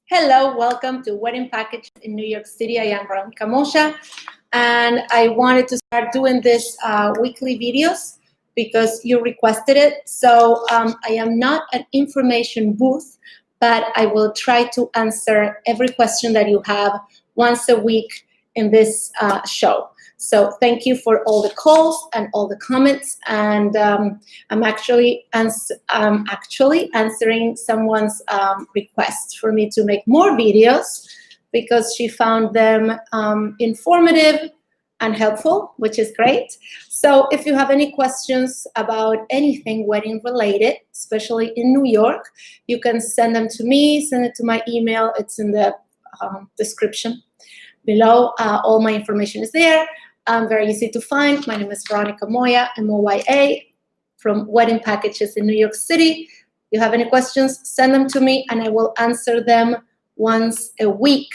Hello, welcome to Wedding Package in New York City. I am Veronica Moya, and I wanted to start doing this weekly videos because you requested it. So I am not an information booth, but I will try to answer every question that you have once a week in this show. So thank you for all the calls and all the comments, and I'm actually answering someone's request for me to make more videos because she found them informative and helpful, which is great. So if you have any questions about anything wedding related, especially in New York, you can send them to me, send it to my email. It's in the description below. All my information is there. Very easy to find. My name is Veronica Moya, M-O-Y-A, from Wedding Packages in New York City. If you have any questions, send them to me, and I will answer them once a week.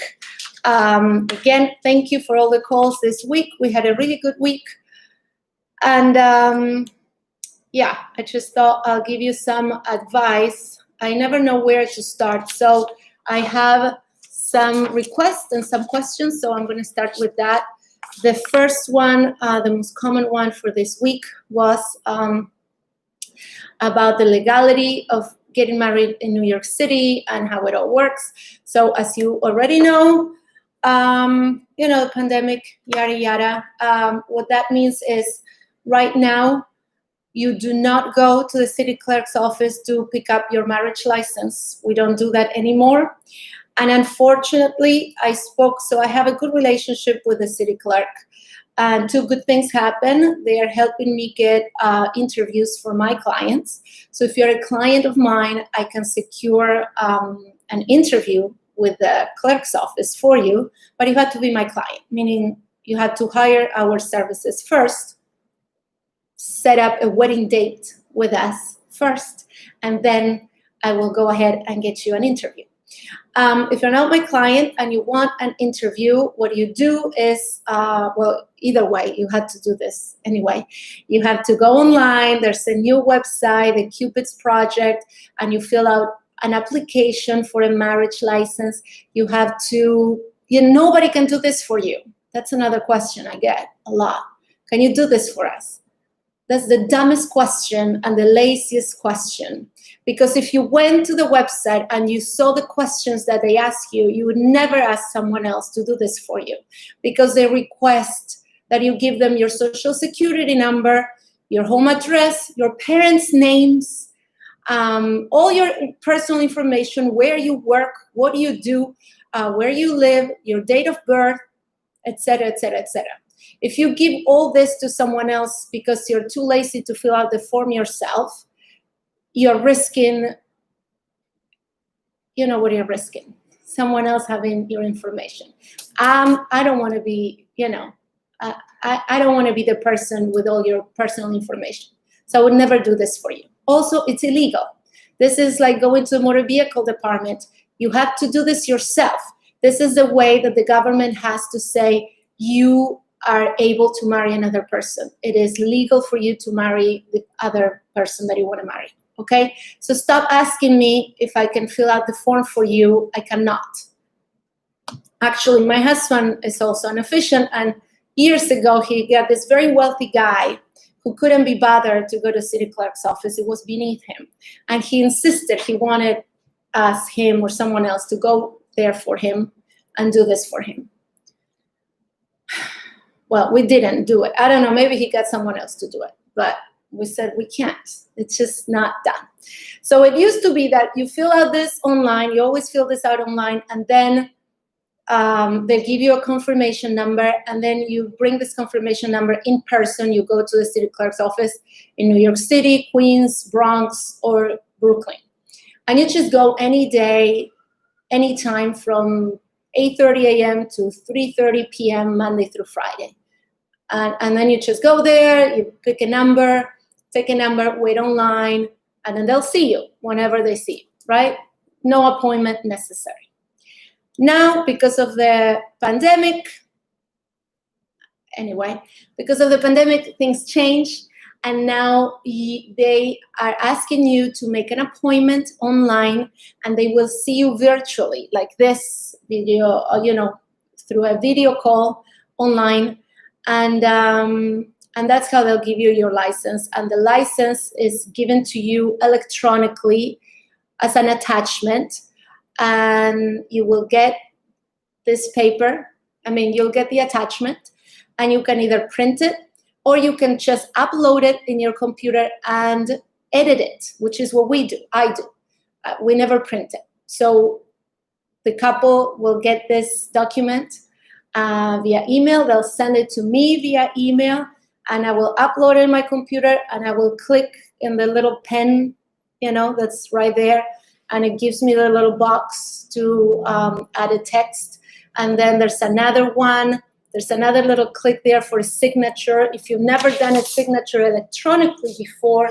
Again, thank you for all the calls this week. We had a really good week. And yeah, I just thought I'll give you some advice. I never know where to start. So I have some requests and some questions, so I'm going to start with that. The first one, the most common one for this week, was about the legality of getting married in New York City and how it all works. So as you already know, the pandemic, yada, yada. What that means is right now, you do not go to the city clerk's office to pick up your marriage license. We don't do that anymore. And unfortunately, I have a good relationship with the city clerk. And two good things happen. They are helping me get interviews for my clients. So if you're a client of mine, I can secure an interview with the clerk's office for you, but you have to be my client, meaning you have to hire our services first, set up a wedding date with us first, and then I will go ahead and get you an interview. If you're not my client and you want an interview, what you do is, either way, you have to do this anyway. You have to go online. There's a new website, the Cupid's Project, and you fill out an application for a marriage license. You have to, nobody can do this for you. That's another question I get a lot. Can you do this for us? That's the dumbest question and the laziest question. Because if you went to the website and you saw the questions that they ask you, you would never ask someone else to do this for you. Because they request that you give them your social security number, your home address, your parents' names, all your personal information, where you work, what you do, where you live, your date of birth, etc., etc., etc. If you give all this to someone else because you're too lazy to fill out the form yourself, you're risking, what you're risking, someone else having your information. I don't want to be, I don't want to be the person with all your personal information. So I would never do this for you. Also, it's illegal. This is like going to the motor vehicle department. You have to do this yourself. This is the way that the government has to say you are able to marry another person. It is legal for you to marry the other person that you want to marry. Okay? So stop asking me if I can fill out the form for you. I cannot. Actually, my husband is also an officiant, and years ago, he got this very wealthy guy who couldn't be bothered to go to city clerk's office. It was beneath him. And he insisted he wanted us, him, or someone else to go there for him and do this for him. Well, we didn't do it. I don't know, maybe he got someone else to do it, but we said we can't. It's just not done. So it used to be that you fill out this online, you always fill this out online, and then they give you a confirmation number, and then you bring this confirmation number in person. You go to the city clerk's office in New York City, Queens, Bronx, or Brooklyn. And you just go any day, anytime from 8:30 a.m. to 3:30 p.m. Monday through Friday. And then you just go there, you pick a number, take a number, wait online, and then they'll see you whenever they see you, right? No appointment necessary. Now, because of the pandemic, things change. and now they are asking you to make an appointment online, and they will see you virtually, like this video, through a video call online, and that's how they'll give you your license. And the license is given to you electronically as an attachment, and you will get this paper. You'll get the attachment, and you can either print it, or you can just upload it in your computer and edit it, which is what I do. We never print it. So the couple will get this document via email. They'll send it to me via email, and I will upload it in my computer, and I will click in the little pen, that's right there, and it gives me the little box to add a text. And then there's another one. There's another little click there for a signature. If you've never done a signature electronically before,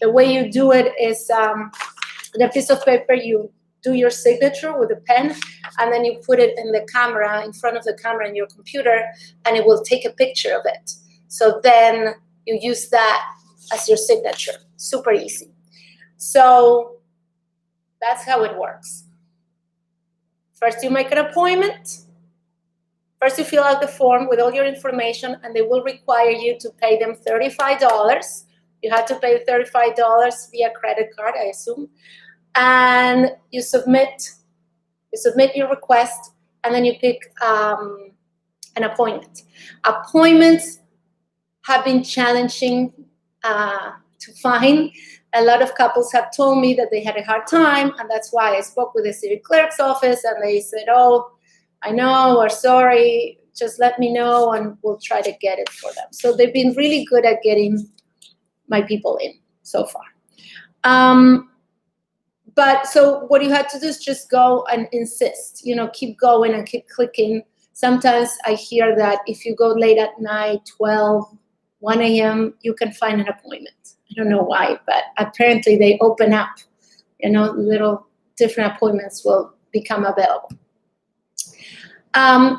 the way you do it is the piece of paper, you do your signature with a pen, and then you put it in the camera, in front of the camera in your computer, and it will take a picture of it. So then you use that as your signature. Super easy. So that's how it works. First, you make an appointment. First, you fill out the form with all your information, and they will require you to pay them $35. You have to pay $35 via credit card, I assume. And you submit your request, and then you pick an appointment. Appointments have been challenging to find. A lot of couples have told me that they had a hard time, and that's why I spoke with the city clerk's office, and they said, "Oh, I know, or sorry, just let me know and we'll try to get it for them." So they've been really good at getting my people in so far. But so what you have to do is just go and insist, keep going and keep clicking. Sometimes I hear that if you go late at night, 12, 1 a.m., you can find an appointment. I don't know why, but apparently they open up, little different appointments will become available.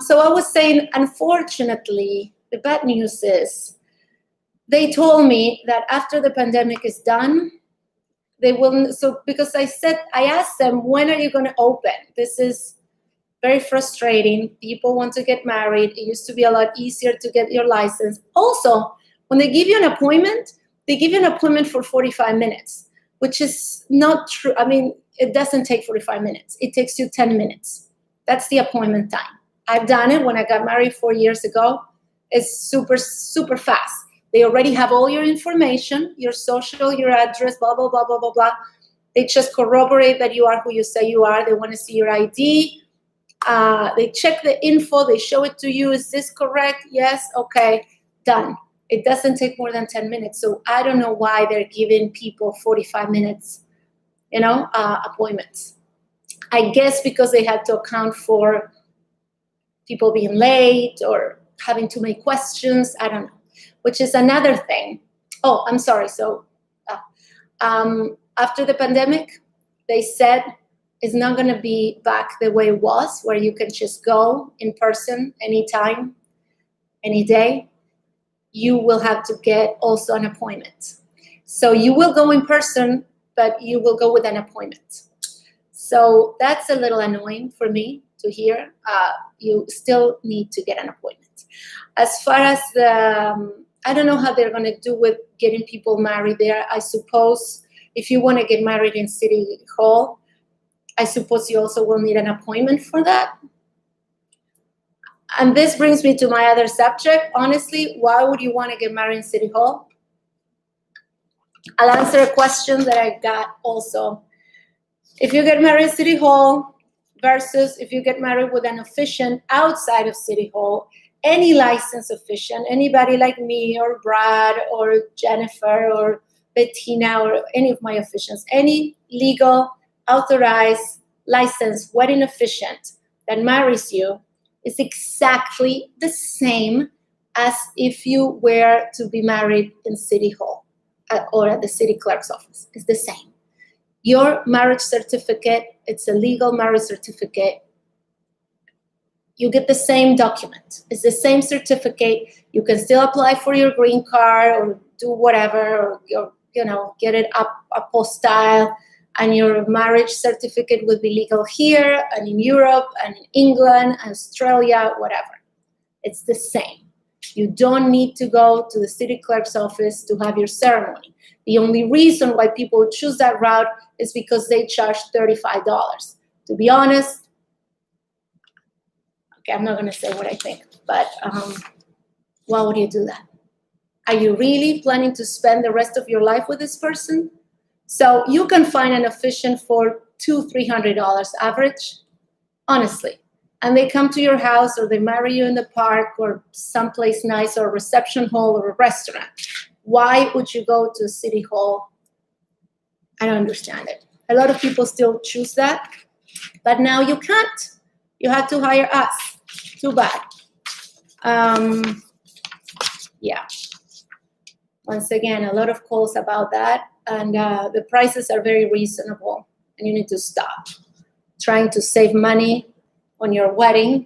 So I was saying, unfortunately, the bad news is they told me that after the pandemic is done, they will. So because I asked them, when are you going to open? This is very frustrating. People want to get married. It used to be a lot easier to get your license. Also, when they give you an appointment, they give you an appointment for 45 minutes, which is not true. It doesn't take 45 minutes. It takes you 10 minutes. That's the appointment time. I've done it when I got married 4 years ago. It's super, super fast. They already have all your information, your social, your address, blah, blah, blah, blah, blah, blah. They just corroborate that you are who you say you are. They want to see your ID. They check the info. They show it to you. Is this correct? Yes. Okay. Done. It doesn't take more than 10 minutes. So I don't know why they're giving people 45 minutes, appointments. I guess because they had to account for people being late or having too many questions. I don't know, which is another thing. Oh, I'm sorry. So after the pandemic, they said it's not going to be back the way it was, where you can just go in person anytime, any day. You will have to get also an appointment. So you will go in person, but you will go with an appointment. So that's a little annoying for me to hear. You still need to get an appointment. As far as I don't know how they're going to do with getting people married there. I suppose if you want to get married in City Hall, I suppose you also will need an appointment for that. And this brings me to my other subject. Honestly, why would you want to get married in City Hall? I'll answer a question that I got also. If you get married in City Hall versus if you get married with an officiant outside of City Hall, any licensed officiant, anybody like me or Brad or Jennifer or Bettina or any of my officiants, any legal, authorized, licensed wedding officiant that marries you is exactly the same as if you were to be married in City Hall or at the city clerk's office. It's the same. Your marriage certificate, it's a legal marriage certificate. You get the same document. It's the same certificate. You can still apply for your green card or do whatever, or get it up apostille, and your marriage certificate would be legal here and in Europe and in England, Australia, whatever. It's the same. You don't need to go to the city clerk's office to have your ceremony. The only reason why people choose that route is because they charge $35. To be honest, okay, I'm not going to say what I think, but why would you do that? Are you really planning to spend the rest of your life with this person? So you can find an officiant for $200-300 average, honestly. And they come to your house, or they marry you in the park, or someplace nice, or a reception hall, or a restaurant. Why would you go to City Hall? I don't understand it. A lot of people still choose that, but now you can't. You have to hire us. Too bad. Yeah. Once again, a lot of calls about that, and the prices are very reasonable, and you need to stop trying to save money on your wedding.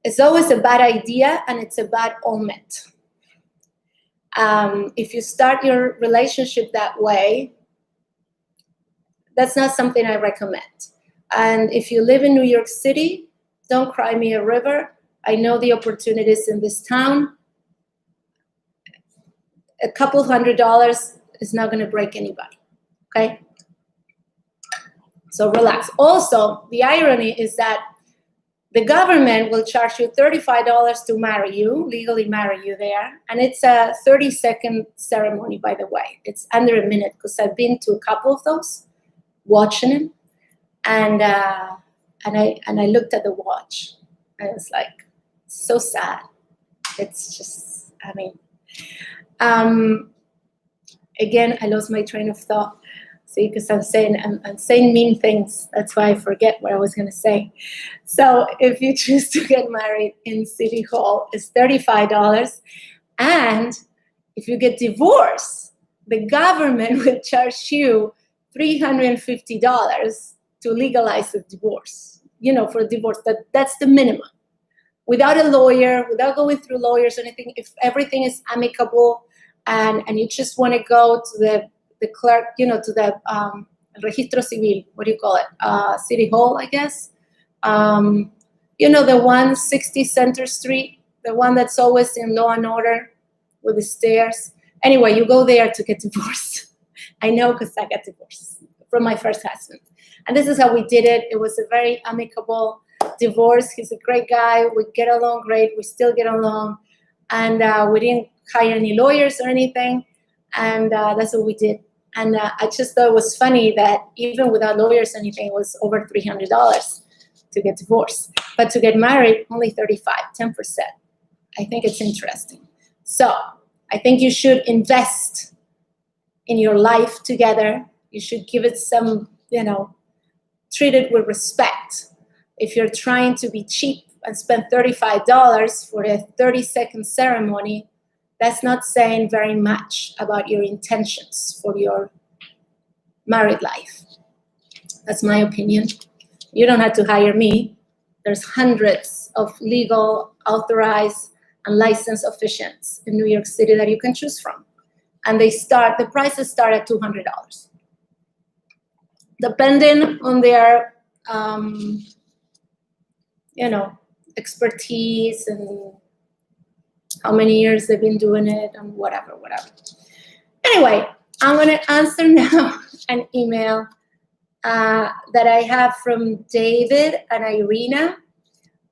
It's always a bad idea, and it's a bad omen. If you start your relationship that way, that's not something I recommend. And if you live in New York City, don't cry me a river. I know the opportunities in this town. A couple $100 is not going to break anybody, okay? So relax. Also, the irony is that the government will charge you $35 to marry you, legally marry you there, and it's a 30-second ceremony, by the way. It's under a minute, because I've been to a couple of those, watching it, and I looked at the watch, and it's like so sad. It's just, I mean, again, I lost my train of thought. See, because I'm saying mean things. That's why I forget what I was going to say. So if you choose to get married in City Hall, it's $35. And if you get divorced, the government will charge you $350 to legalize a divorce. For a divorce, that's the minimum. Without a lawyer, without going through lawyers or anything, if everything is amicable, and you just want to go to the clerk, to the registro civil, what do you call it? City Hall, I guess. The 160 Center Street, the one that's always in Law and Order with the stairs. Anyway, you go there to get divorced. I know, because I got divorced from my first husband. And this is how we did it. It was a very amicable divorce. He's a great guy. We get along great. We still get along. And we didn't hire any lawyers or anything. And that's what we did. And I just thought it was funny that even without lawyers or anything, it was over $300 to get divorced. But to get married, only 10%. I think it's interesting. So I think you should invest in your life together. You should give it some, treat it with respect. If you're trying to be cheap and spend $35 for a 30-second ceremony, that's not saying very much about your intentions for your married life. That's my opinion. You don't have to hire me. There's hundreds of legal, authorized, and licensed officiants in New York City that you can choose from. And the prices start at $200. Depending on their, expertise and how many years they've been doing it and whatever. Anyway, I'm going to answer now an email that I have from David and Irina.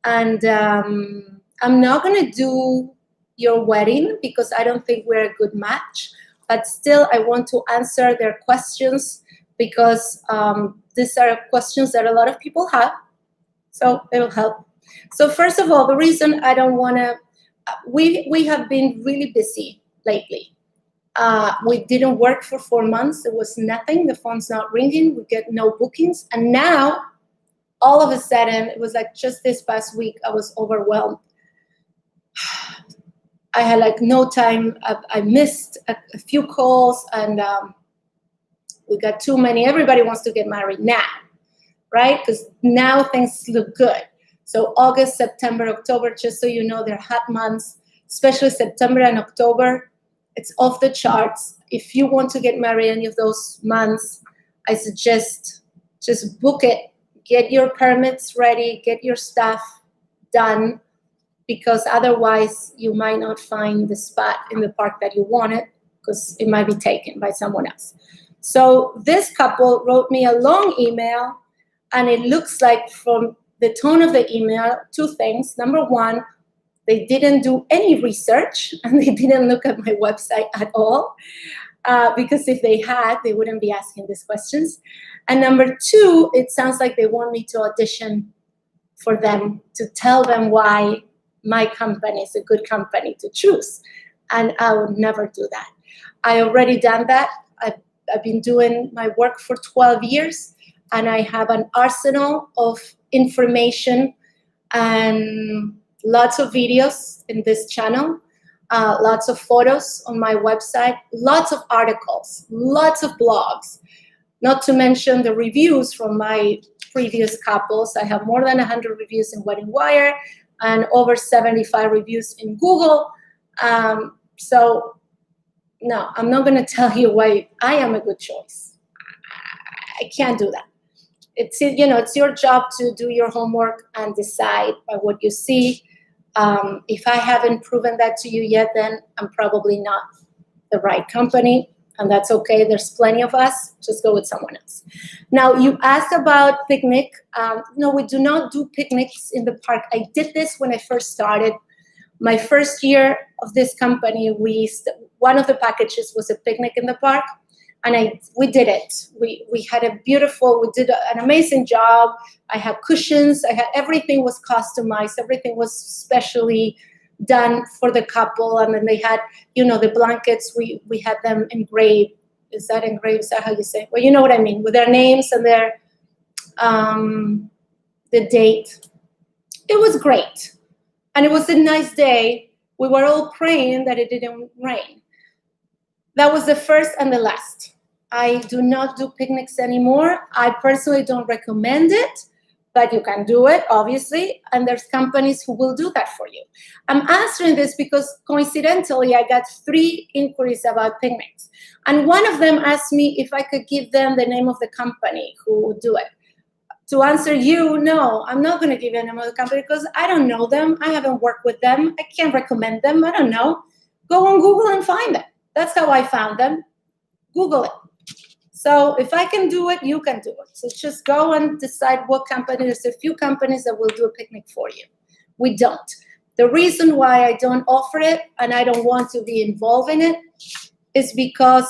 And I'm not going to do your wedding because I don't think we're a good match. But still, I want to answer their questions because these are questions that a lot of people have. So it will help. So first of all, the reason I don't want to, we have been really busy lately. We didn't work for 4 months. There was nothing. The phone's not ringing. We get no bookings. And now, all of a sudden, it was like just this past week, I was overwhelmed. I had like no time. I missed a few calls, and we got too many. Everybody wants to get married now, right? Because now things look good. So August, September, October, just so you know, they're hot months, especially September and October. It's off the charts. If you want to get married any of those months, I suggest just book it. Get your permits ready, get your stuff done, because otherwise you might not find the spot in the park that you wanted, because it might be taken by someone else. So this couple wrote me a long email, and it looks like from the tone of the email, two things. Number one, they didn't do any research, and they didn't look at my website at all, because if they had, they wouldn't be asking these questions. And number two, it sounds like they want me to audition for them, to tell them why my company is a good company to choose. And I would never do that. I already done that. I've been doing my work for 12 years, and I have an arsenal of information and lots of videos in this channel, lots of photos on my website, lots of articles, lots of blogs, not to mention the reviews from my previous couples. I have more than 100 reviews in Wedding Wire and over 75 reviews in Google. So no, I'm not going to tell you why I am a good choice. I can't do that. It's, you know, it's your job to do your homework and decide by what you see. If I haven't proven that to you yet, then I'm probably not the right company, and that's okay. There's plenty of us. Just go with someone else. Now, you asked about picnic. No, we do not do picnics in the park. I did this when I first started. My first year of this company, one of the packages was a picnic in the park, and we did it. We did an amazing job. I had cushions. Everything was customized. Everything was specially done for the couple. And then they had, you know, the blankets. We had them engraved. Is that engraved? Is that how you say it? Well, you know what I mean, with their names and their the date. It was great. And it was a nice day. We were all praying that it didn't rain. That was the first and the last. I do not do picnics anymore. I personally don't recommend it, but you can do it, obviously. And there's companies who will do that for you. I'm answering this because coincidentally, I got 3 inquiries about picnics. And one of them asked me if I could give them the name of the company who would do it. To answer you, no, I'm not going to give you the name of the company because I don't know them. I haven't worked with them. I can't recommend them. I don't know. Go on Google and find them. That's how I found them. Google it. So if I can do it, you can do it. So just go and decide what company. There's a few companies that will do a picnic for you. We don't. The reason why I don't offer it and I don't want to be involved in it is because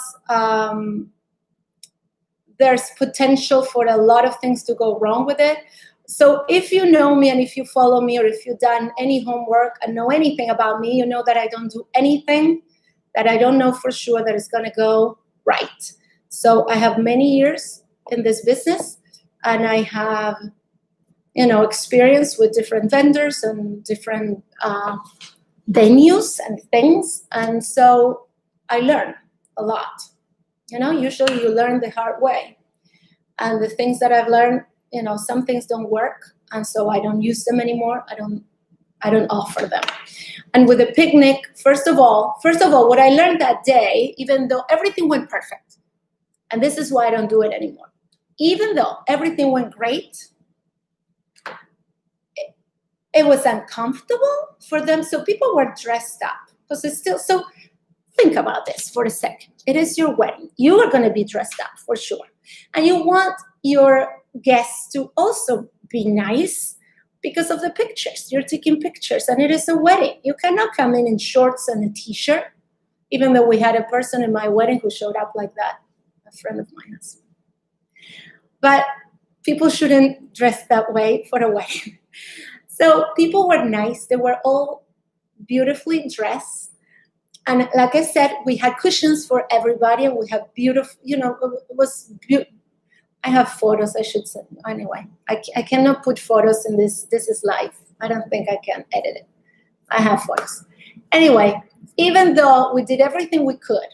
there's potential for a lot of things to go wrong with it. So if you know me and if you follow me or if you've done any homework and know anything about me, you know that I don't do anything that I don't know for sure that is going to go right. So I have many years in this business, and I have, you know, experience with different vendors and different venues and things. And so I learn a lot. You know, usually you learn the hard way. And the things that I've learned, you know, some things don't work. And so I don't use them anymore. I don't offer them. And with the picnic, first of all, what I learned that day, even though everything went perfect, and this is why I don't do it anymore, even though everything went great, it was uncomfortable for them. So people were dressed up because it's still, so think about this for a second. It is your wedding. You are going to be dressed up for sure. And you want your guests to also be nice because of the pictures. You're taking pictures and it is a wedding. You cannot come in shorts and a t-shirt, even though we had a person in my wedding who showed up like that, a friend of mine. But people shouldn't dress that way for a wedding. So people were nice. They were all beautifully dressed. And like I said, we had cushions for everybody, and we have beautiful, you know, it was beautiful. I have photos, I should say. Anyway, I cannot put photos in this. This is live. I don't think I can edit it. I have photos. Anyway, even though we did everything we could,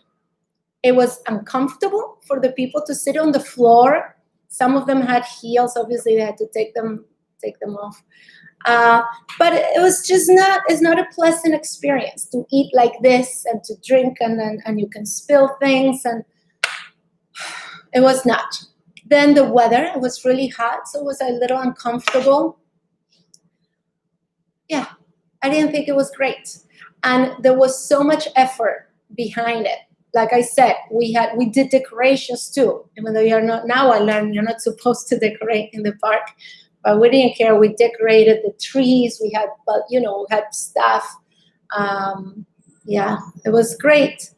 it was uncomfortable for the people to sit on the floor. Some of them had heels. Obviously, they had to take take them off. But it was just it's not a pleasant experience to eat like this and to drink and you can spill things, and it was not. Then the weather, it was really hot, so it was a little uncomfortable. Yeah, I didn't think it was great. And there was so much effort behind it. Like I said, we did decorations too, even though now I learned you're not supposed to decorate in the park, but we didn't care. We decorated the trees. We had stuff. Yeah, it was great.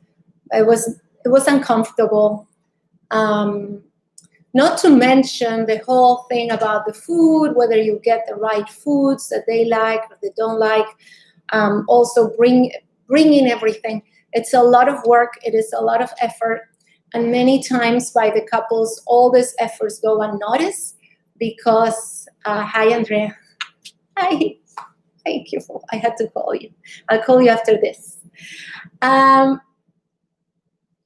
It was uncomfortable. Not to mention the whole thing about the food, whether you get the right foods that they like or they don't like. Also bringing everything. It's a lot of work. It is a lot of effort. And many times by the couples, all these efforts go unnoticed because, hi, Andrea. Hi. Thank you. I had to call you. I'll call you after this.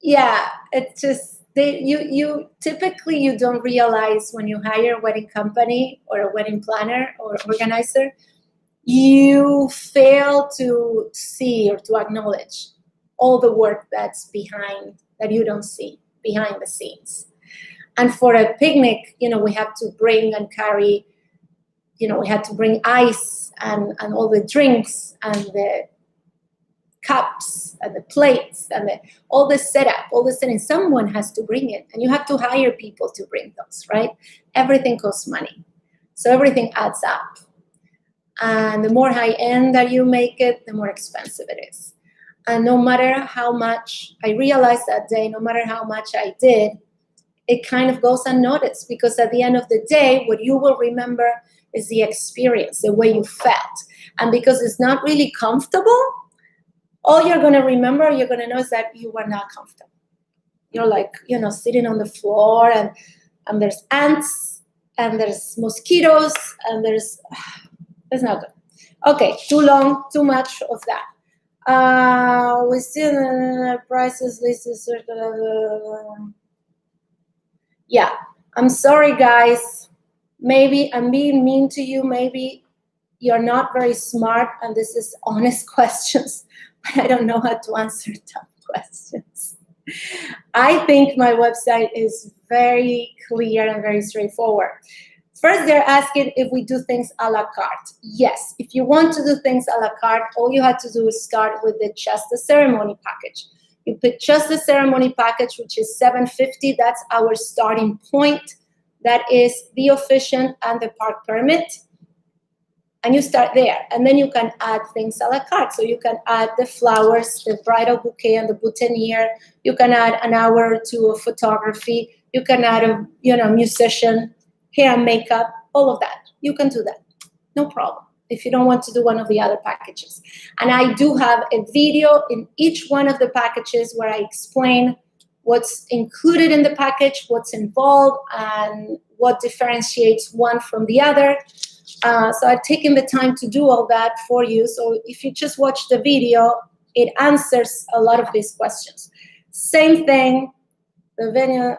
Yeah, it's just, you typically you don't realize when you hire a wedding company or a wedding planner or organizer, you fail to see or to acknowledge all the work that's behind, that you don't see behind the scenes. And for a picnic, we have to bring and carry, we had to bring ice and all the drinks and the cups and the plates and all the setup, all the setting. Someone has to bring it, and you have to hire people to bring those, right? Everything costs money. So everything adds up. And the more high-end that you make it, the more expensive it is. And no matter how much, I realized that day, no matter how much I did, it kind of goes unnoticed, because at the end of the day, what you will remember is the experience, the way you felt. And because it's not really comfortable, all you're going to remember, you're going to know is that you were not comfortable. You're like, sitting on the floor, and there's ants, and there's mosquitoes, and it's not good. Okay, too long, too much of that. We still prices listed. Yeah, I'm sorry, guys. Maybe I'm being mean to you. Maybe you're not very smart, and this is honest questions. But I don't know how to answer tough questions. I think my website is very clear and very straightforward. First, they're asking if we do things a la carte. Yes, if you want to do things a la carte, all you have to do is start with the Just the Ceremony package. You pick Just the Ceremony package, which is $750. That's our starting point. That is the officiant and the park permit. And you start there. And then you can add things a la carte. So you can add the flowers, the bridal bouquet, and the boutonniere. You can add an hour or two of photography. You can add a musician, hair and makeup, all of that. You can do that. No problem. If you don't want to do one of the other packages. And I do have a video in each one of the packages where I explain what's included in the package, what's involved, and what differentiates one from the other. So I've taken the time to do all that for you. So if you just watch the video, it answers a lot of these questions. Same thing, the venue.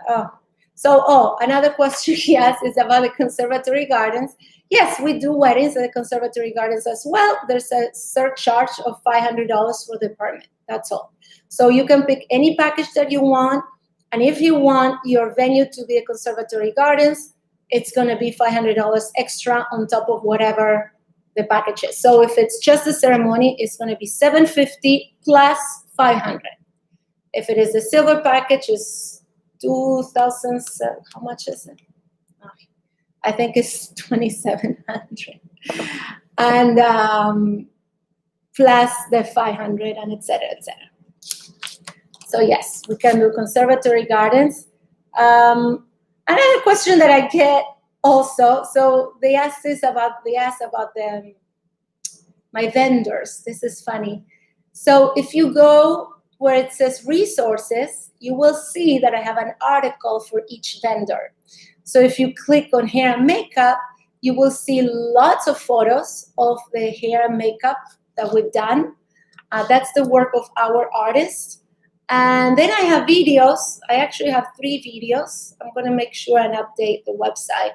Another question he asked is about the conservatory gardens. Yes, we do weddings at the conservatory gardens as well. There's a surcharge of $500 for the permit. That's all. So you can pick any package that you want. And if you want your venue to be a conservatory gardens, it's going to be $500 extra on top of whatever the package is. So if it's just the ceremony, it's going to be $750 plus $500. If it is the silver package, it's $2,000. How much is it? I think it's $2,700, and plus the $500, and et cetera, et cetera. So yes, we can do conservatory gardens. Another question that I get also, so they asked about my vendors. This is funny. So if you go where it says resources, you will see that I have an article for each vendor. So if you click on hair and makeup, you will see lots of photos of the hair and makeup that we've done. That's the work of our artists. And then I have videos. I actually have 3 videos. I'm going to make sure and update the website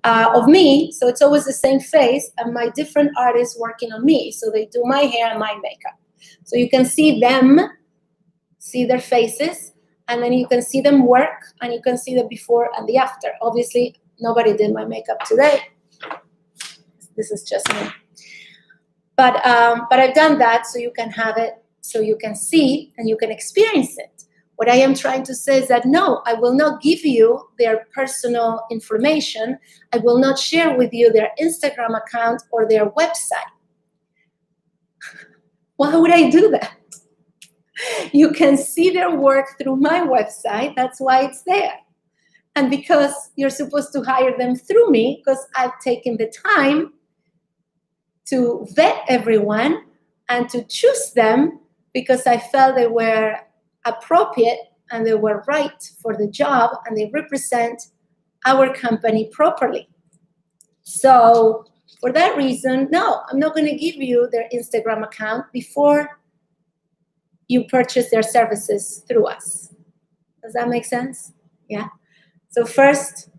of me. So it's always the same face and my different artists working on me. So they do my hair and my makeup. So you can see them, see their faces, and then you can see them work and you can see the before and the after. Obviously, nobody did my makeup today. This is just me. But I've done that so you can have it, so you can see and you can experience it. What I am trying to say is that no, I will not give you their personal information. I will not share with you their Instagram account or their website. Why would I do that? You can see their work through my website. That's why it's there. And because you're supposed to hire them through me, because I've taken the time to vet everyone and to choose them because I felt they were appropriate and they were right for the job and they represent our company properly. So for that reason, no, I'm not going to give you their Instagram account before you purchase their services through us. Does that make sense? Yeah. So first,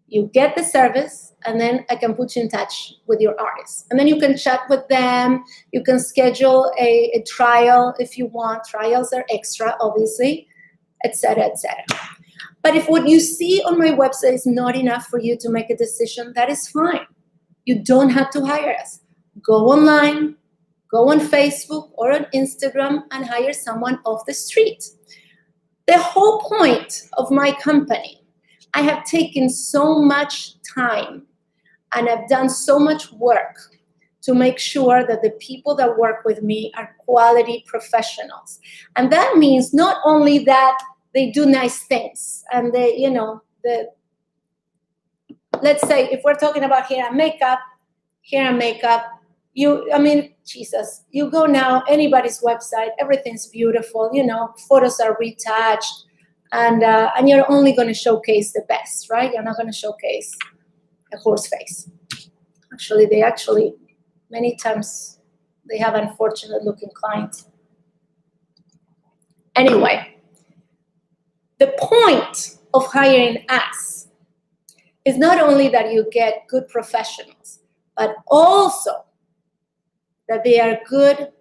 you get the service, and then I can put you in touch with your artist. And then you can chat with them. You can schedule a trial if you want. Trials are extra, obviously, etc., etc. But if what you see on my website is not enough for you to make a decision, that is fine. You don't have to hire us. Go online, go on Facebook or on Instagram and hire someone off the street. The whole point of my company, I have taken so much time and I've done so much work to make sure that the people that work with me are quality professionals. And that means not only that they do nice things and they, let's say if we're talking about hair and makeup, Jesus, you go now, anybody's website, everything's beautiful, photos are retouched, and you're only going to showcase the best, right? You're not going to showcase a horse face. Actually, many times they have unfortunate looking clients. Anyway, the point of hiring us is not only that you get good professionals, but also that they are good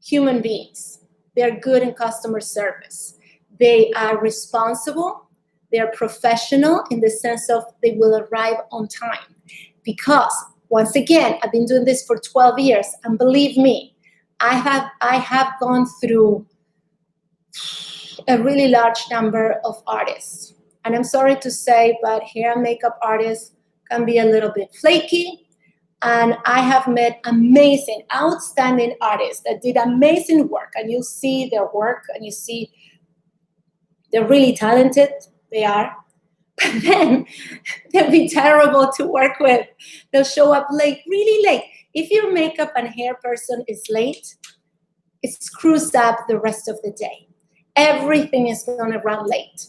human beings. They're good in customer service. They are responsible. They are professional in the sense of they will arrive on time. Because, once again, I've been doing this for 12 years, and believe me, I have gone through a really large number of artists. And I'm sorry to say, but hair and makeup artists can be a little bit flaky. And I have met amazing, outstanding artists that did amazing work. And you see their work and you see they're really talented. They are. But then they'll be terrible to work with. They'll show up late, really late. If your makeup and hair person is late, it screws up the rest of the day. Everything is going to run late.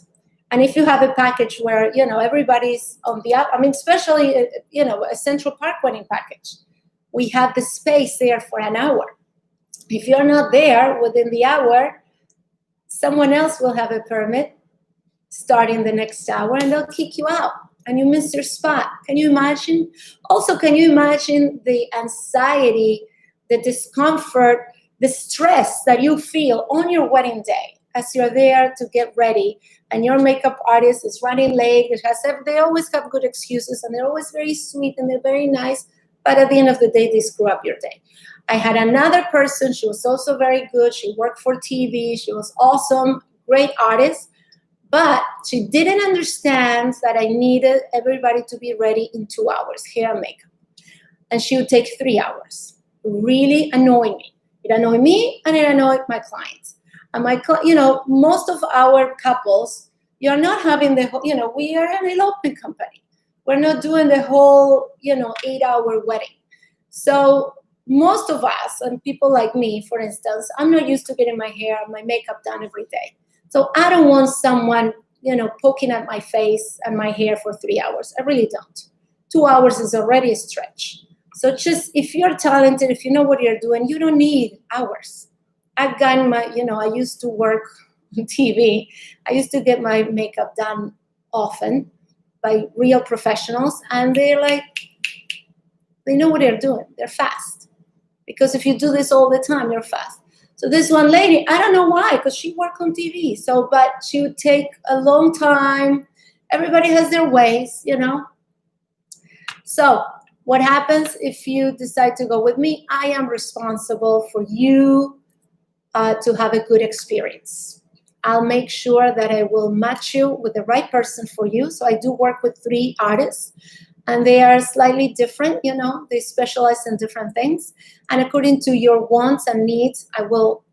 And if you have a package where, everybody's on the up, especially, a Central Park wedding package, we have the space there for an hour. If you're not there within the hour, someone else will have a permit starting the next hour and they'll kick you out and you miss your spot. Can you imagine? Also, can you imagine the anxiety, the discomfort, the stress that you feel on your wedding day as you're there to get ready and your makeup artist is running late? They always have good excuses and they're always very sweet and they're very nice, but at the end of the day, they screw up your day. I had another person, she was also very good. She worked for TV. She was awesome, great artist, but she didn't understand that I needed everybody to be ready in 2 hours, hair and makeup. And she would take 3 hours, really annoying me. It annoyed me and it annoyed my clients. And most of our couples, you're not having the whole, we are an elopement company. We're not doing the whole, 8-hour wedding. So most of us, and people like me, for instance, I'm not used to getting my hair and my makeup done every day. So I don't want someone, poking at my face and my hair for 3 hours. I really don't. 2 hours is already a stretch. So just, if you're talented, if you know what you're doing, you don't need hours. I've gotten I used to work on TV. I used to get my makeup done often. by real professionals, and they're like, they know what they're doing. They're fast. Because if you do this all the time, you're fast. So this one lady, I don't know why, because she worked on TV. So, but she would take a long time. Everybody has their ways, you know. So what happens if you decide to go with me? I am responsible for you to have a good experience. I'll make sure that I will match you with the right person for you. So I do work with 3 artists, and they are slightly different, you know, they specialize in different things. And according to your wants and needs, I will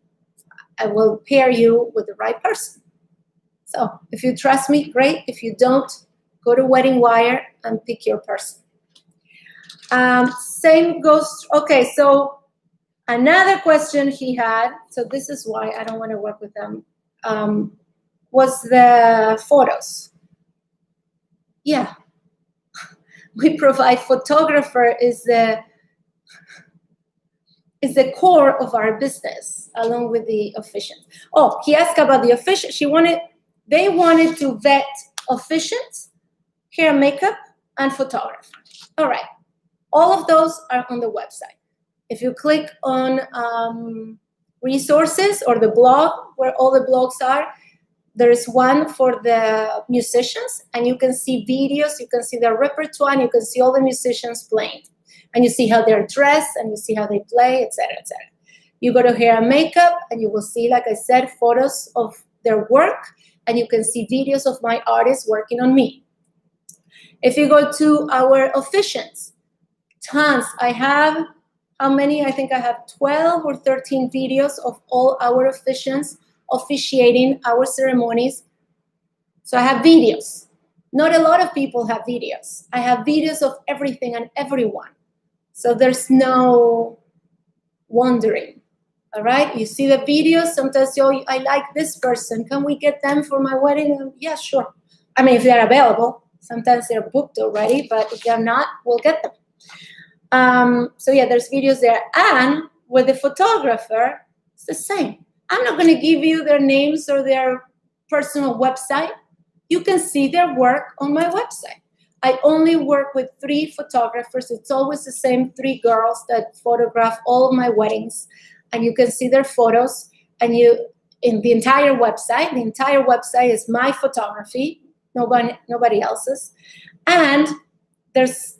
pair you with the right person. So if you trust me, great. If you don't, go to Wedding Wire and pick your person. Same goes, okay, so another question he had, so this is why I don't want to work with them, was the photos. Yeah, we provide photographer is the core of our business, along with the officiants. Oh, he asked about the officiant. They wanted to vet officiants, hair and makeup, and photographer. All right, all of those are on the website. If you click on resources or the blog, where all the blogs are, there is one for the musicians, and you can see videos, you can see their repertoire, and you can see all the musicians playing. And you see how they're dressed, and you see how they play, etc., etc. You go to hair and makeup, and you will see, like I said, photos of their work, and you can see videos of my artists working on me. If you go to our officiants, tons. I have, how many? I think I have 12 or 13 videos of all our officiants officiating our ceremonies. So I have videos. Not a lot of people have videos. I have videos of everything and everyone. So there's no wondering, all right? You see the videos, sometimes you, I like this person. Can we get them for my wedding? Yeah, sure. I mean, if they're available. Sometimes they're booked already, but if they're not, we'll get them. So yeah, there's videos there. And with the photographer, it's the same. I'm not going to give you their names or their personal website. You can see their work on my website. I only work with 3 photographers. It's always the same 3 girls that photograph all of my weddings. And you can see their photos. And you, in the entire website is my photography, nobody else's. And there's,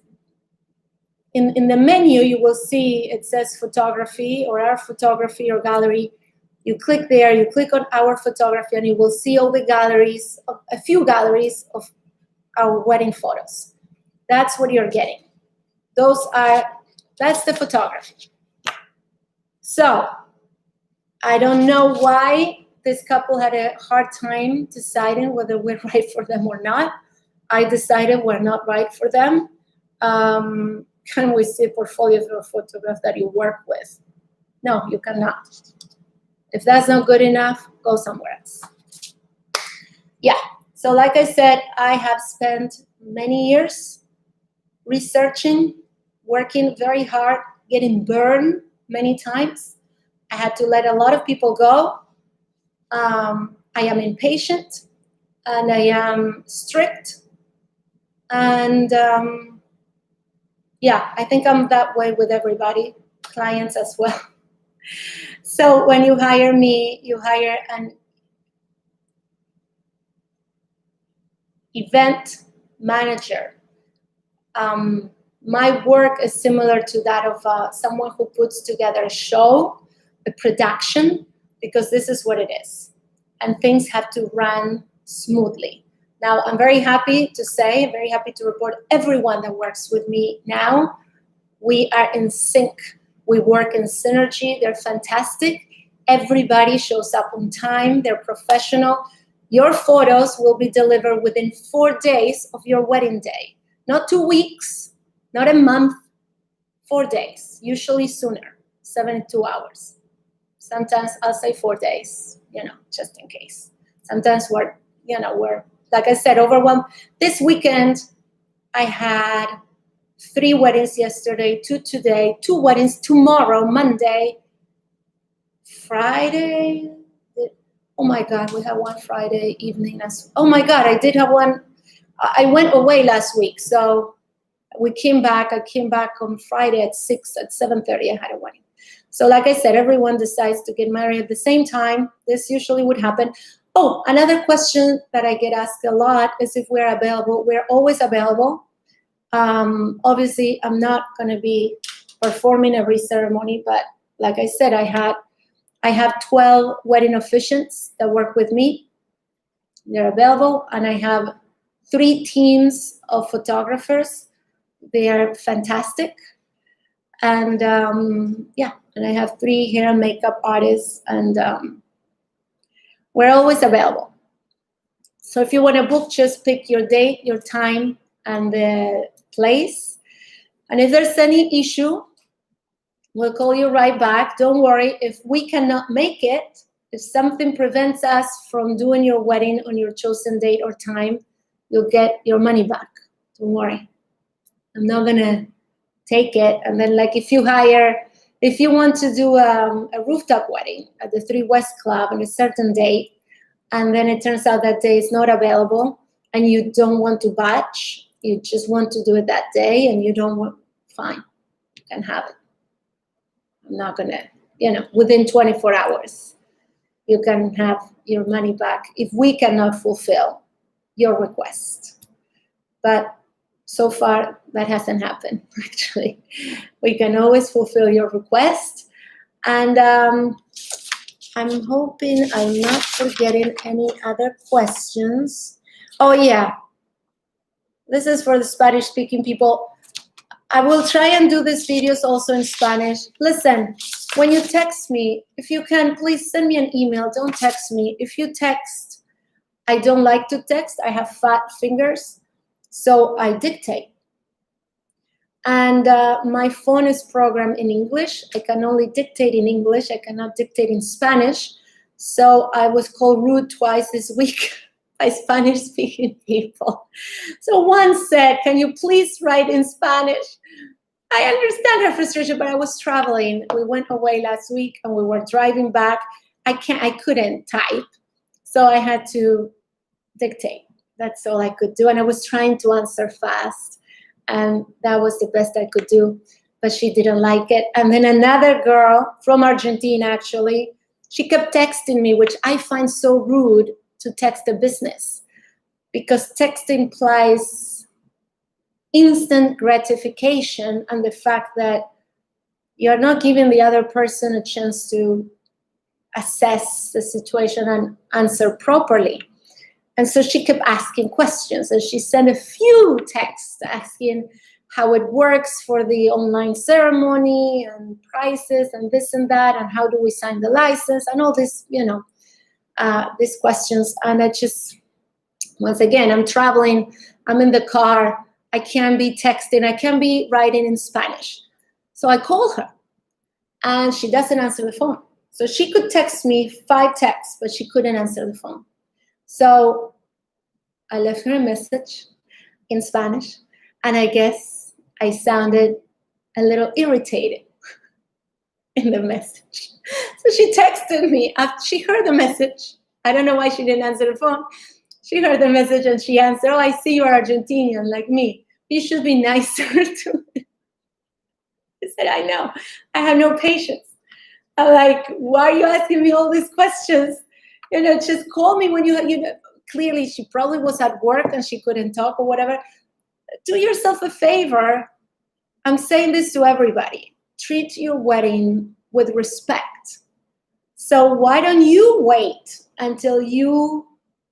in the menu, you will see it says photography or our photography or gallery. You click there, you click on our photography, and you will see all the galleries, a few galleries of our wedding photos. That's what you're getting. That's the photography. So I don't know why this couple had a hard time deciding whether we're right for them or not. I decided we're not right for them. Can we see portfolios of a photograph that you work with? No, you cannot. If that's not good enough, go somewhere else. Yeah, so like I said, I have spent many years researching, working very hard, getting burned many times. I had to let a lot of people go. I am impatient, and I am strict. And yeah, I think I'm that way with everybody, clients as well. So when you hire me, you hire an event manager. My work is similar to that of someone who puts together a show, a production, because this is what it is. And things have to run smoothly. Now, I'm very happy to say, very happy to report everyone that works with me now, we are in sync. We work in synergy. They're fantastic. Everybody shows up on time. They're professional. Your photos will be delivered within 4 days of your wedding day. Not 2 weeks, not a month, 4 days, usually sooner, 72 hours. Sometimes I'll say 4 days, just in case. Sometimes we're, like I said, overwhelmed. This weekend, I had 3 weddings yesterday, 2 today, 2 weddings tomorrow, Monday, Friday. Oh my God, we have one Friday evening. Oh my God, I did have one I went away last week, so we came back. I came back on Friday at 7:30. I had a wedding. So like I said, everyone decides to get married at the same time. This usually would happen. Oh, another question that I get asked a lot is if we're available. We're always available. Obviously, I'm not going to be performing every ceremony, but like I said, I have 12 wedding officiants that work with me. They're available, and I have 3 teams of photographers. They are fantastic. And and I have 3 hair and makeup artists, and we're always available. So if you want to book, just pick your date, your time, and the place. And if there's any issue, we'll call you right back. Don't worry. If we cannot make it, if something prevents us from doing your wedding on your chosen date or time, you'll get your money back. Don't worry. I'm not going to take it. And then, like, if you want to do a rooftop wedding at the 3 West Club on a certain date, and then it turns out that day is not available, and you don't want to batch, you just want to do it that day, and you don't want, fine, you can have it. I'm not going to, within 24 hours, you can have your money back if we cannot fulfill your request. But so far, that hasn't happened, actually. We can always fulfill your request. And I'm hoping I'm not forgetting any other questions. Oh, yeah. This is for the Spanish-speaking people. I will try and do these videos also in Spanish. Listen, when you text me, if you can, please send me an email. Don't text me. If you text, I don't like to text. I have fat fingers, so I dictate. And my phone is programmed in English. I can only dictate in English. I cannot dictate in Spanish. So I was called rude twice this week by Spanish-speaking people. So one said, "Can you please write in Spanish?" I understand her frustration, but I was traveling. We went away last week, and we were driving back. I couldn't type, so I had to dictate. That's all I could do, and I was trying to answer fast. And that was the best I could do, but she didn't like it. And then another girl from Argentina, actually, she kept texting me, which I find so rude to text a business, because text implies instant gratification and the fact that you're not giving the other person a chance to assess the situation and answer properly. And so she kept asking questions, and she sent a few texts asking how it works for the online ceremony and prices and this and that, and how do we sign the license and all this, these questions. And I just, once again, I'm traveling, I'm in the car, I can't be texting, I can't be writing in Spanish. So I call her, and she doesn't answer the phone. So she could text me 5 texts, but she couldn't answer the phone. So I left her a message in Spanish, and I guess I sounded a little irritated in the message. So she texted me after she heard the message. I don't know why she didn't answer the phone. She heard the message and she answered, "Oh, I see you're Argentinian like me. You should be nicer to me." I said, "I know. I have no patience." I'm like, "Why are you asking me all these questions? Just call me when you clearly she probably was at work and she couldn't talk or whatever. Do yourself a favor. I'm saying this to everybody. Treat your wedding with respect. So why don't you wait until you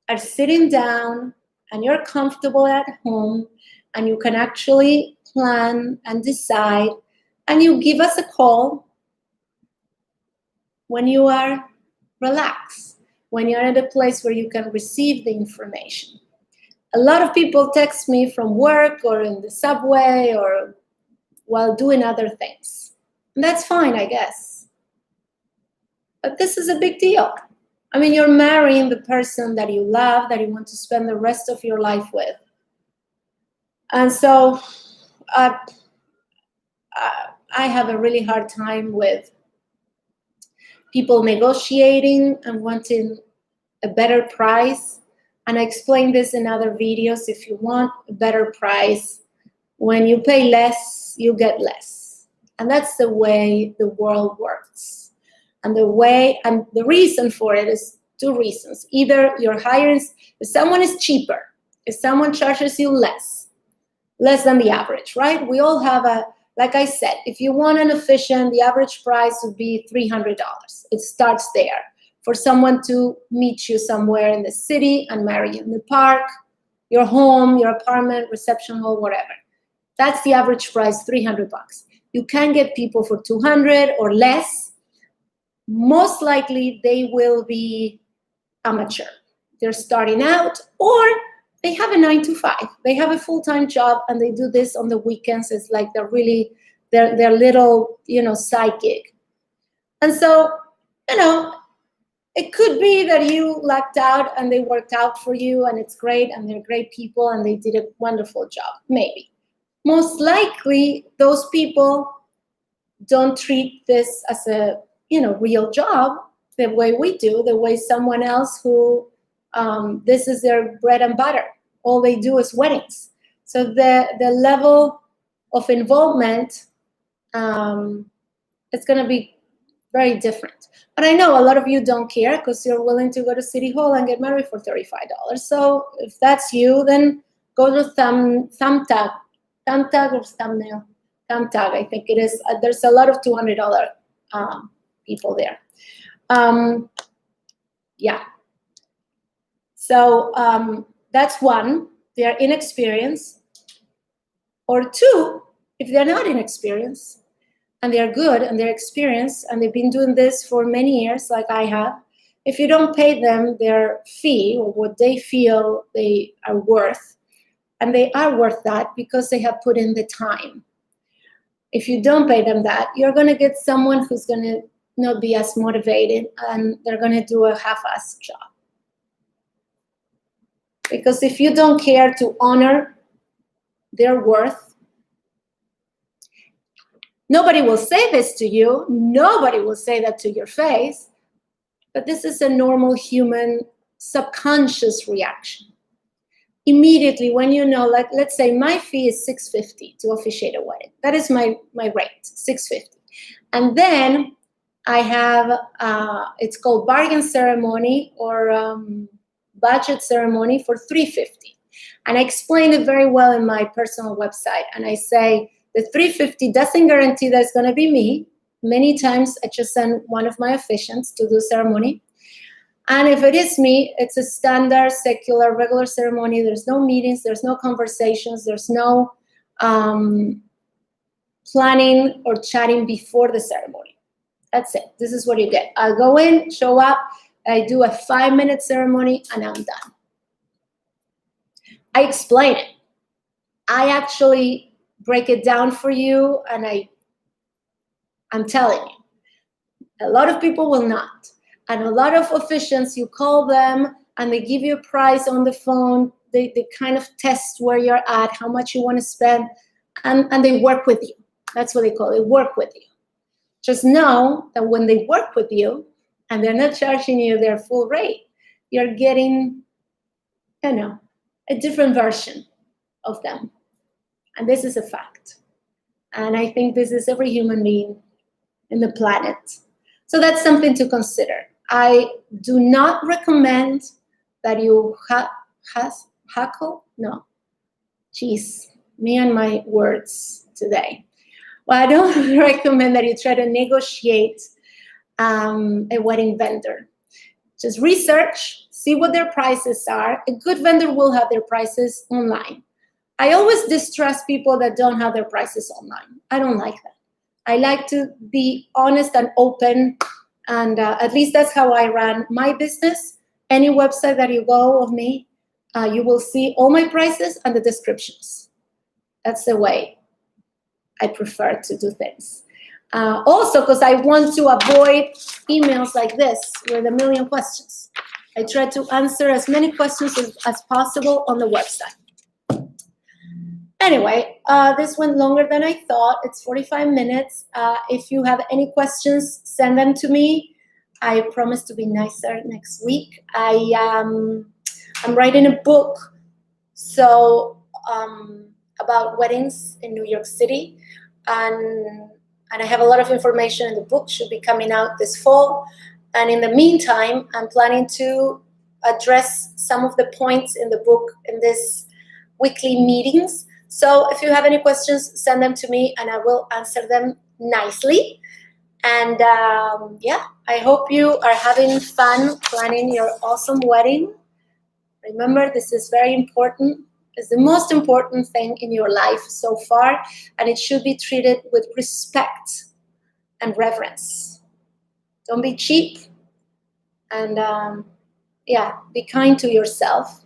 are sitting down and you're comfortable at home and you can actually plan and decide, and you give us a call when you are relaxed, when you're at a place where you can receive the information." A lot of people text me from work or in the subway or while doing other things. And that's fine, I guess. But this is a big deal. I mean, you're marrying the person that you love, that you want to spend the rest of your life with. And so I have a really hard time with people negotiating and wanting a better price And I explain this in other videos. If you want a better price, when you pay less, you get less. And that's the way the world works. And the reason for it is two reasons. Either you're hiring, if someone is cheaper, if someone charges you less than the average, right? We all have like I said, if you want an efficient, the average price would be $300. It starts there. For someone to meet you somewhere in the city and marry you in the park, your home, your apartment, reception hall, whatever. That's the average price, $300. You can get people for $200 or less. Most likely they will be amateur. They're starting out, or they have a 9-to-5. They have a full-time job and they do this on the weekends. It's like their little, side gig. And so, it could be that you lucked out and they worked out for you and it's great and they're great people and they did a wonderful job. Maybe. Most likely, those people don't treat this as a, real job the way we do, the way someone else who this is their bread and butter. All they do is weddings. So the level of involvement is going to be very different. But I know a lot of you don't care because you're willing to go to City Hall and get married for $35. So if that's you, then go to Thumbtack or Thumbnail. Thumbtack, I think it is. There's a lot of $200 people there. Yeah. So that's one. They're inexperienced. Or two, if they're not inexperienced, and they're good and they're experienced and they've been doing this for many years like I have, if you don't pay them their fee or what they feel they are worth, and they are worth that because they have put in the time. If you don't pay them that, you're going to get someone who's going to not be as motivated and they're going to do a half-assed job. Because if you don't care to honor their worth, nobody will say this to you. Nobody will say that to your face. But this is a normal human subconscious reaction. Immediately when you know, like, let's say my fee is $650 to officiate a wedding. That is my rate, $650. And then I have, it's called bargain ceremony or budget ceremony for $350. And I explain it very well in my personal website. And I say, the $350 doesn't guarantee that it's going to be me. Many times I just send one of my officiants to do ceremony. And if it is me, it's a standard, secular, regular ceremony. There's no meetings. There's no conversations. There's no planning or chatting before the ceremony. That's it. This is what you get. I'll go in, show up. I do a 5-minute ceremony, and I'm done. I explain it. I actually break it down for you, and I'm telling you, a lot of people will not. And a lot of officiants, you call them and they give you a price on the phone. They kind of test where you're at, how much you want to spend, and they work with you. That's what they call it, work with you. Just know that when they work with you and they're not charging you their full rate, you're getting, a different version of them. And this is a fact. And I think this is every human being in the planet. So that's something to consider. I do not recommend that you hackle. No. Jeez, me and my words today. Well, I don't recommend that you try to negotiate a wedding vendor. Just research, see what their prices are. A good vendor will have their prices online. I always distrust people that don't have their prices online. I don't like that. I like to be honest and open, and at least that's how I run my business. Any website that you go of me, you will see all my prices and the descriptions. That's the way I prefer to do things. Also, because I want to avoid emails like this with a million questions. I try to answer as many questions as possible on the website. Anyway, this went longer than I thought. It's 45 minutes. If you have any questions, send them to me. I promise to be nicer next week. I'm writing a book, so about weddings in New York City, and I have a lot of information in the book. Should be coming out this fall. And in the meantime, I'm planning to address some of the points in the book in this weekly meetings. So if you have any questions, send them to me and I will answer them nicely. And yeah, I hope you are having fun planning your awesome wedding. Remember, this is very important. It's the most important thing in your life so far, and it should be treated with respect and reverence. Don't be cheap, and yeah, be kind to yourself.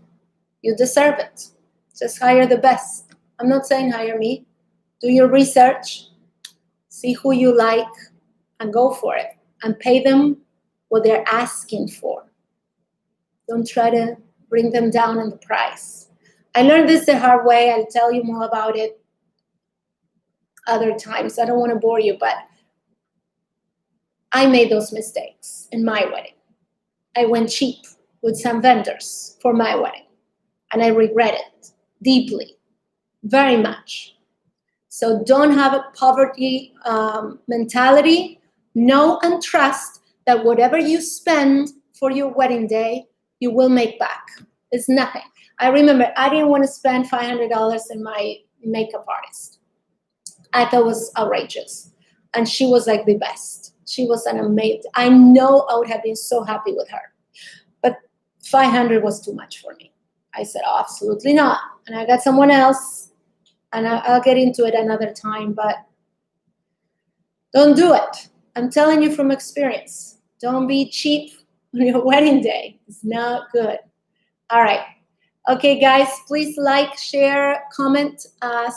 You deserve it. Just hire the best. I'm not saying hire me. Do your research, see who you like, and go for it. And pay them what they're asking for. Don't try to bring them down on the price. I learned this the hard way. I'll tell you more about it other times. I don't want to bore you, but I made those mistakes in my wedding. I went cheap with some vendors for my wedding, and I regret it deeply, very much. So don't have a poverty mentality. Know and trust that whatever you spend for your wedding day, you will make back. It's nothing. I remember I didn't want to spend $500 in my makeup artist. I thought it was outrageous. And she was like the best. She was an amazing. I know I would have been so happy with her. But 500 was too much for me. I said, oh, absolutely not. And I got someone else. And I'll get into it another time. But don't do it. I'm telling you from experience. Don't be cheap on your wedding day. It's not good. All right. Okay, guys, please like, share, comment,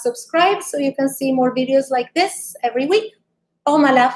subscribe so you can see more videos like this every week. Oh, my love.